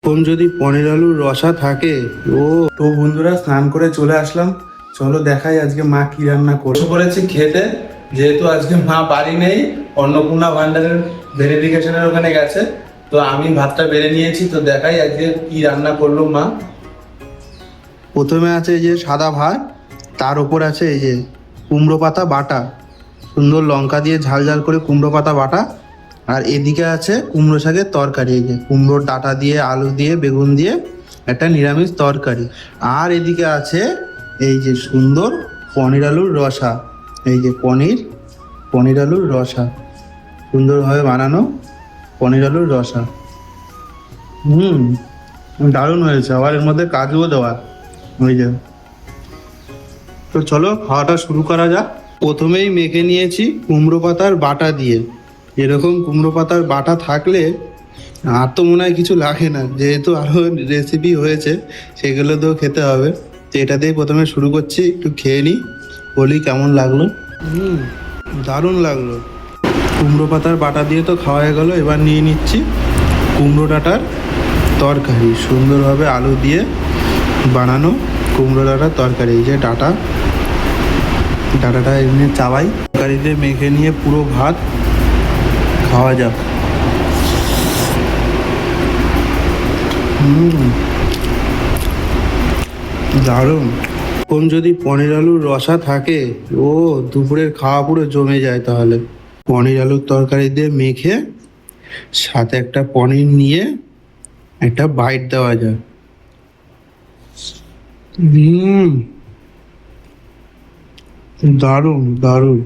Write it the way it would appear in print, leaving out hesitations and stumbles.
এরকম যদি পনির আলুর রসা থাকে। ও তো বন্ধুরা, স্নান করে চলে আসলাম। চলো দেখাই আজকে মা কি রান্না করছে। করেছি খেতে, যেহেতু আজকে মা বাড়ি নেই, অন্নপূর্ণা ভান্ডারের ভেরিফিকেশনের ওখানে গেছে, তো আমি ভাতটা বেড়ে নিয়েছি। তো দেখাই আজকে কি রান্না করলো মা। প্রথমে আছে এই যে সাদা ভাত, তার উপর আছে এই যে কুমড়ো পাতা বাটা, সুন্দর লঙ্কা দিয়ে ঝাল ঝাল করে কুমড়ো পাতা বাটা। আর এদিকে আছে কুমড়ো শাকের তরকারি, এই যে কুমড়োর ডাঁটা দিয়ে আলু দিয়ে বেগুন দিয়ে একটা নিরামিষ তরকারি। আর এদিকে আছে এই যে সুন্দর পনির আলুর রসা, এই যে পনির আলুর রসা, সুন্দরভাবে বানানো পনির আলুর রসা। দারুণ হয়েছে, আবার এর মধ্যে কাজুও দেওয়া, ওই যে। তো চলো খাওয়াটা শুরু করা যাক। প্রথমেই মেখে নিয়েছি কুমড়ো পাতার বাটা দিয়ে। এরকম কুমড়ো পাতার বাটা থাকলে আর তো মনে হয় কিছু লাগে না, যেহেতু আরও রেসিপি হয়েছে সেগুলো তো খেতে হবে। তো এটা দিয়ে প্রথমে শুরু করছি, একটু খেয়ে নিই, বলি কেমন লাগলো। দারুণ লাগলো। কুমড়ো পাতার বাটা দিয়ে তো খাওয়া হয়ে গেলো, এবার নিয়ে নিচ্ছি কুমড়ো ডাঁটার তরকারি, সুন্দরভাবে আলু দিয়ে বানানো কুমড়ো ডাঁটার তরকারি। এই যে ডাঁটাটা এমনি চাবাই, তরকারিতে মেখে নিয়ে পুরো ভাত খাওয়া যাক। দারুণ। এরকম যদি পনির আলুর রসা থাকে, ও দুপুরের খাওয়া পুরো জমে যায়। তাহলে পনির আলুর তরকারি দিয়ে মেখে সাথে একটা পনির নিয়ে একটা বাইট দেওয়া যায়। দারুণ দারুণ।